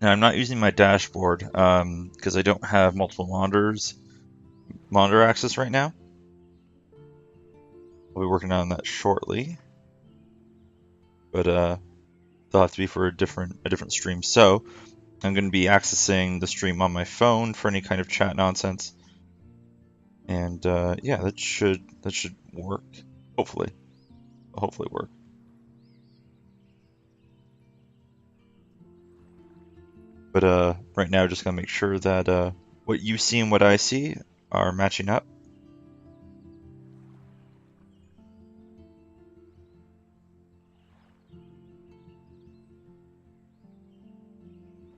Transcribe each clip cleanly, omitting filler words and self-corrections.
And I'm not using my dashboard because I don't have multiple monitor access right now. I'll be working on that shortly, but they'll have to be for a different stream. So I'm going to be accessing the stream on my phone for any kind of chat nonsense, and yeah, that should work. Hopefully work. But right now, just gonna make sure that what you see and what I see are matching up.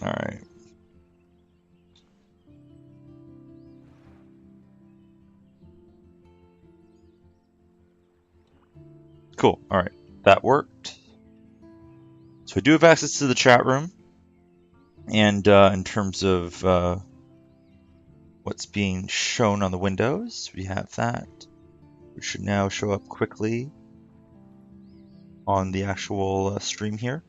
All right. Cool. All right. That worked. So I do have access to the chat room, and in terms of what's being shown on the windows, we have that, which should now show up quickly on the actual stream here.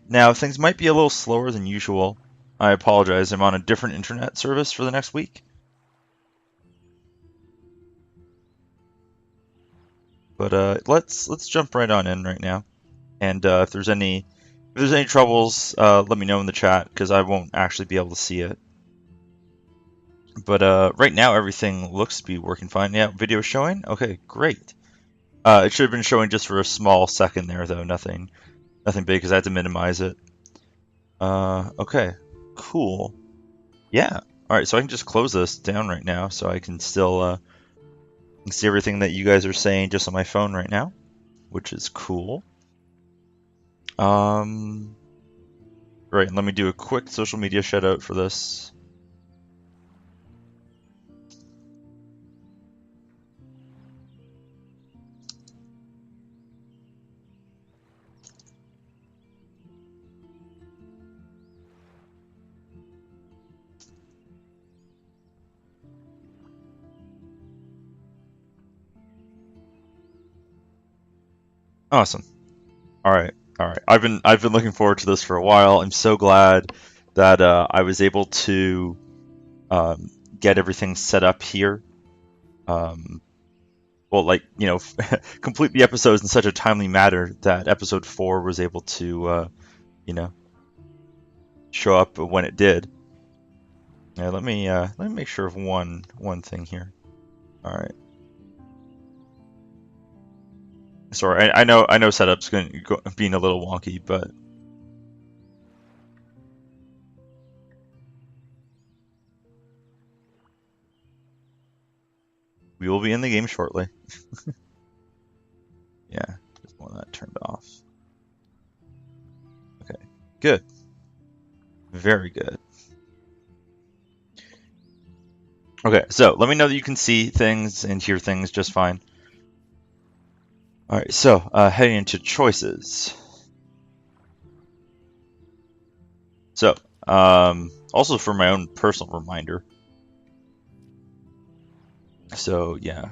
Now, things might be a little slower than usual. I apologize. I'm on a different internet service for the next week. But let's jump right on in right now. And if there's any troubles, let me know in the chat because I won't actually be able to see it. But right now everything looks to be working fine. Yeah, video showing. Okay, great. It should have been showing just for a small second there, though. Nothing big because I had to minimize it. Okay, cool. Yeah. All right, so I can just close this down right now, so I can still see everything that you guys are saying just on my phone right now, which is cool. Right, let me do a quick social media shout out for this. Awesome. All right. I've been looking forward to this for a while. I'm so glad that I was able to get everything set up here. Well, like, you know, complete the episodes in such a timely manner that episode 4 was able to, you know, show up when it did. Yeah, let me make sure of one thing here. All right. Sorry, I know setup's going to being a little wonky, but we will be in the game shortly. Yeah, just want that turned off. Okay, good. Very good. Okay, so let me know that you can see things and hear things just fine. All right, so heading into choices. So, also for my own personal reminder. So, yeah.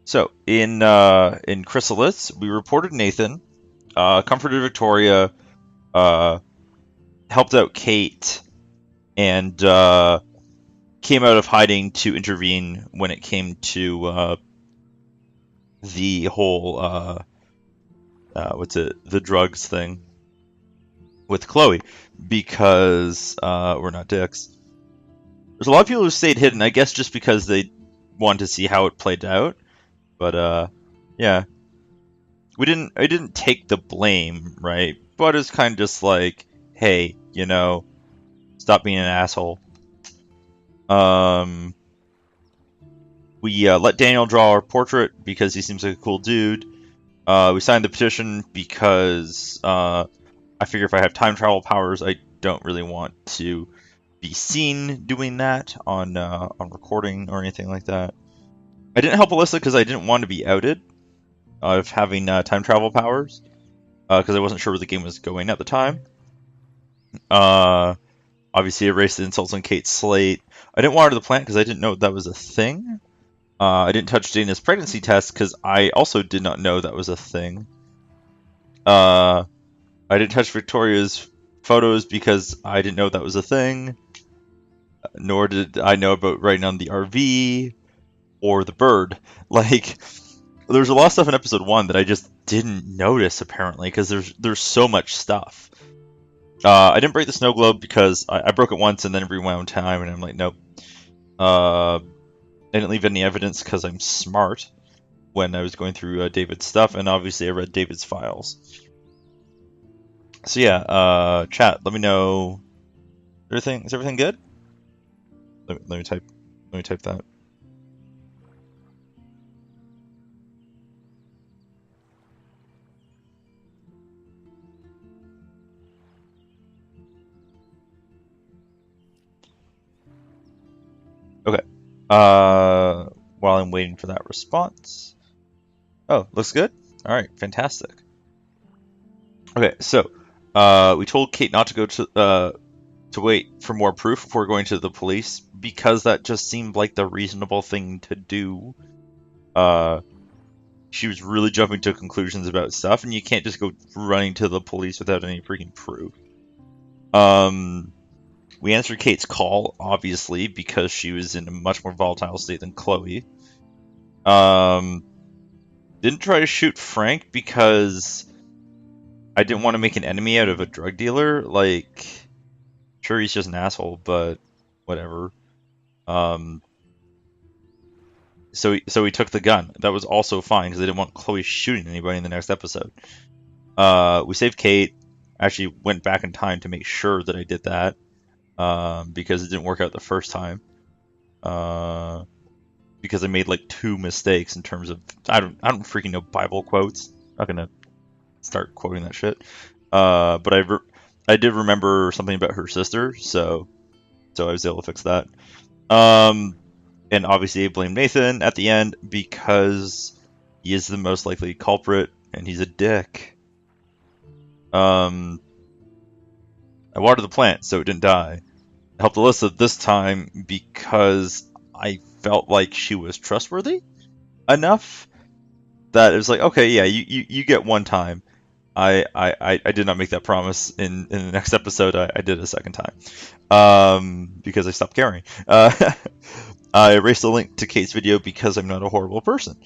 So, in Chrysalis, we reported Nathan, comforted Victoria, helped out Kate, and came out of hiding to intervene when it came to the whole the drugs thing with Chloe, because we're not dicks. There's a lot of people who stayed hidden, I guess, just because they wanted to see how it played out. But yeah, I didn't take the blame, right? But it's kind of just like, hey, you know, stop being an asshole. We let Daniel draw our portrait because he seems like a cool dude. We signed the petition because I figure if I have time travel powers, I don't really want to be seen doing that on recording or anything like that. I didn't help Alyssa because I didn't want to be outed of having time travel powers because I wasn't sure where the game was going at the time. Obviously, erased the insults on Kate's slate. I didn't want her to the plant because I didn't know that was a thing. I didn't touch Dana's pregnancy test because I also did not know that was a thing. I didn't touch Victoria's photos because I didn't know that was a thing. Nor did I know about writing on the RV or the bird. Like, there's a lot of stuff in episode 1 that I just didn't notice, apparently, because there's so much stuff. I didn't break the snow globe because I broke it once and then rewound time, and I'm like, nope. I didn't leave any evidence because I'm smart when I was going through David's stuff, and obviously I read David's files. So yeah, chat, let me know. Is everything good? Let me type that. Okay. While I'm waiting for that response. Oh, looks good? Alright, fantastic. Okay, so we told Kate not to go to wait for more proof before going to the police because that just seemed like the reasonable thing to do. She was really jumping to conclusions about stuff, and you can't just go running to the police without any freaking proof. We answered Kate's call, obviously, because she was in a much more volatile state than Chloe. Didn't try to shoot Frank because I didn't want to make an enemy out of a drug dealer. Like, sure, he's just an asshole, but whatever. So we took the gun. That was also fine because I didn't want Chloe shooting anybody in the next episode. We saved Kate. Actually went back in time to make sure that I did that because it didn't work out the first time. Because I made like 2 mistakes in terms of I don't freaking know Bible quotes. I'm not gonna start quoting that shit. But I did remember something about her sister, so I was able to fix that. And obviously I blame Nathan at the end because he is the most likely culprit and he's a dick. I watered the plant so it didn't die. I helped Alyssa this time because I felt like she was trustworthy enough that it was like, okay, yeah, you get one time. I did not make that promise in the next episode. I did it a second time because I stopped caring. I erased the link to Kate's video because I'm not a horrible person.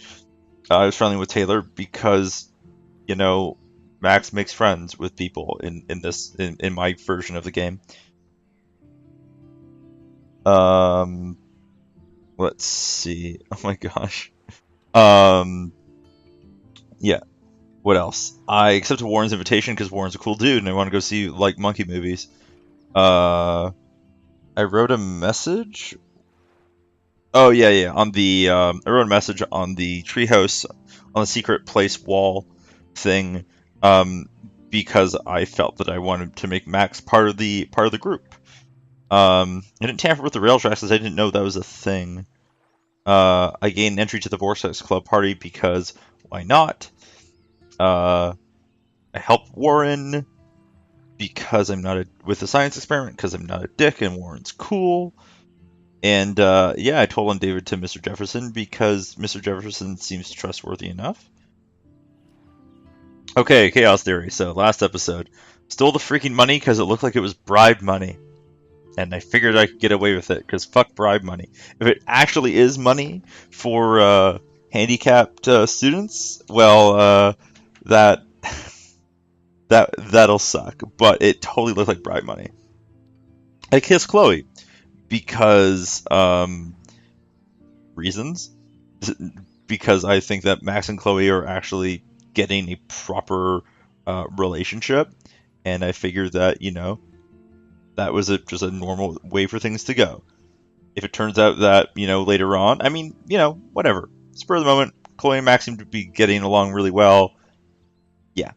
I was friendly with Taylor because, you know, Max makes friends with people in my version of the game. Let's see. Oh my gosh. Yeah. What else? I accepted Warren's invitation because Warren's a cool dude and I want to go see like monkey movies. I wrote a message. Oh yeah. On the I wrote a message on the treehouse on the secret place wall thing because I felt that I wanted to make Max part of the group. I didn't tamper with the rail tracks because I didn't know that was a thing. I gained entry to the Vortex Club party because why not? I helped Warren because I'm not with the science experiment because I'm not a dick and Warren's cool. And yeah, I told on David to Mr. Jefferson because Mr. Jefferson seems trustworthy enough. Okay, Chaos Theory. So last episode, stole the freaking money because it looked like it was bribe money. And I figured I could get away with it because fuck bribe money. If it actually is money for handicapped students, well, that'll suck. But it totally looked like bribe money. I kissed Chloe because reasons. Because I think that Max and Chloe are actually getting a proper relationship, and I figured that that was just a normal way for things to go. If it turns out that, later on, I mean, whatever. Spur of the moment, Chloe and Max seem to be getting along really well. Yeah.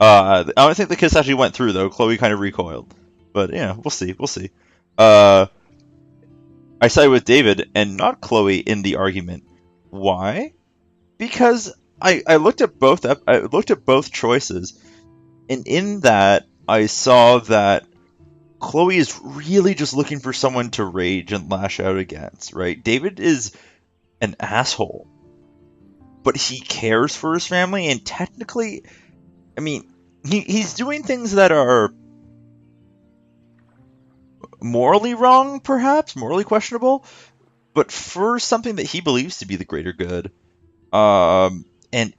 I don't think the kiss actually went through, though. Chloe kind of recoiled. But, we'll see. I sided with David and not Chloe in the argument. Why? Because I looked at both choices, and in that, I saw that Chloe is really just looking for someone to rage and lash out against, right? David is an asshole. But he cares for his family, and technically, I mean, he's doing things that are morally wrong, perhaps, morally questionable, but for something that he believes to be the greater good, and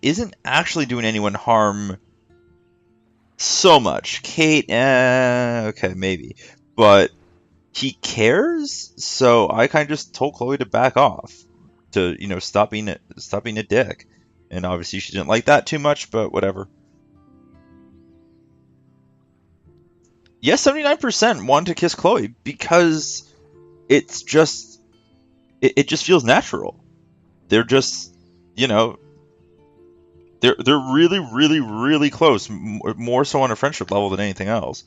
isn't actually doing anyone harm so much. Kate, okay, maybe, but he cares, so I kind of just told Chloe to back off, to stop being a dick, and obviously she didn't like that too much, but whatever. Yes, 79% want to kiss Chloe because it's just it just feels natural. They're just they're really really really close, more so on a friendship level than anything else.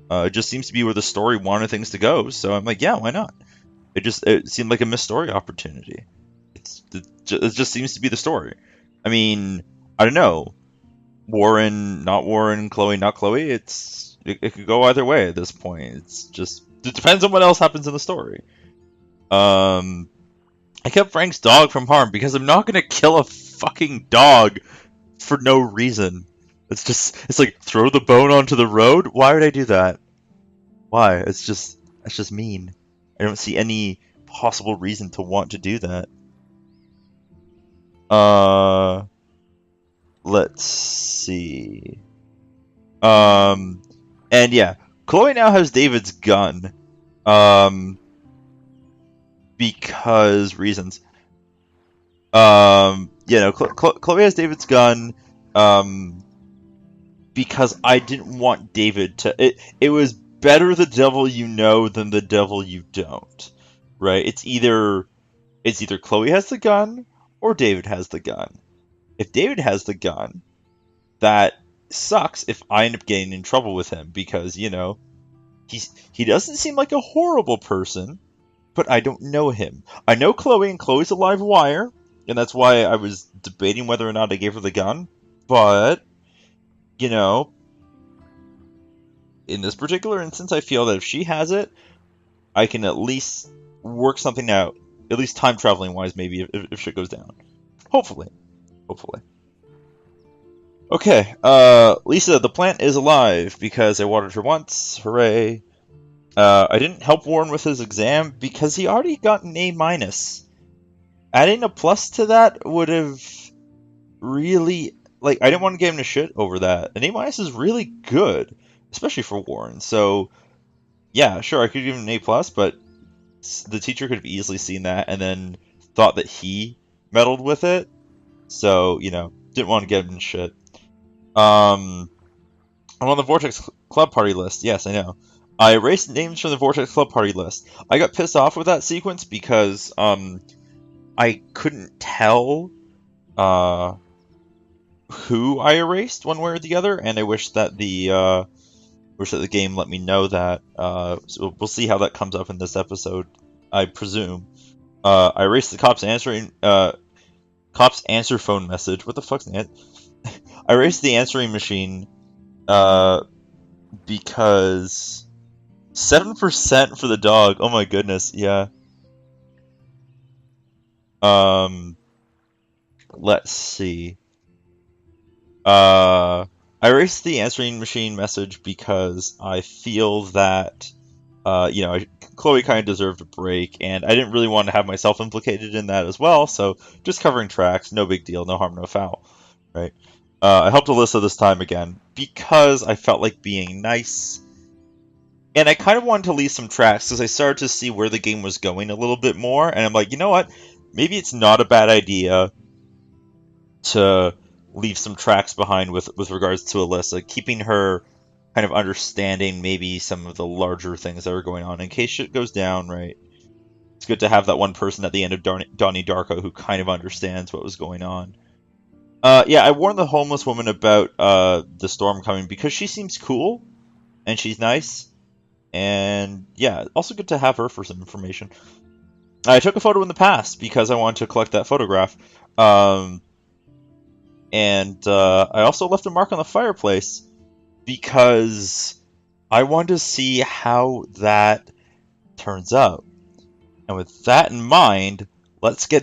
It just seems to be where the story wanted things to go, so I'm like, yeah, why not? It seemed like a missed story opportunity. It just seems to be the story. I mean, I don't know. Warren, not Warren, Chloe, not Chloe. It could go either way at this point. It depends on what else happens in the story. I kept Frank's dog from harm because I'm not gonna kill a fucking dog for no reason. It's like throw the bone onto the road. Why would I do that? Why? That's just mean. I don't see any possible reason to want to do that. Let's see. And yeah, Chloe now has David's gun. Because reasons. Chloe has David's gun. Because I didn't want David to. It was better the devil you know than the devil you don't, right? It's either Chloe has the gun or David has the gun. If David has the gun, that sucks if I end up getting in trouble with him because he doesn't seem like a horrible person, but I don't know him. I know Chloe, and Chloe's a live wire, and that's why I was debating whether or not I gave her the gun. But in this particular instance, I feel that if she has it, I can at least work something out, at least time traveling wise, maybe if shit goes down. Hopefully. Okay, Lisa, the plant is alive because I watered her once. Hooray. I didn't help Warren with his exam because he already got an A-. Adding a plus to that would have really... I didn't want to give him a shit over that. An A- is really good, especially for Warren. So, yeah, sure, I could give him an A+, but the teacher could have easily seen that and then thought that he meddled with it. So, didn't want to give him shit. I'm on the Vortex Club Party list. Yes, I know. I erased names from the Vortex Club Party list. I got pissed off with that sequence because I couldn't tell who I erased one way or the other, and I wish that the game let me know that. So we'll see how that comes up in this episode, I presume. I erased the cop's answer phone message. What the fuck's that? I erased the answering machine because 7% for the dog. Oh my goodness, yeah. Let's see. I erased the answering machine message because I feel that Chloe kind of deserved a break, and I didn't really want to have myself implicated in that as well, so just covering tracks, no big deal, no harm, no foul, right? I helped Alyssa this time again, because I felt like being nice, and I kind of wanted to leave some tracks, because I started to see where the game was going a little bit more, and I'm like, you know what, maybe it's not a bad idea to leave some tracks behind with regards to Alyssa, keeping her kind of understanding maybe some of the larger things that are going on in case shit goes down, right? It's good to have that one person at the end of Donnie Darko who kind of understands what was going on. Yeah, I warned the homeless woman about the storm coming because she seems cool and she's nice. And yeah, also good to have her for some information. I took a photo in the past because I wanted to collect that photograph. And I also left a mark on the fireplace because I wanted to see how that turns out. And with that in mind, let's get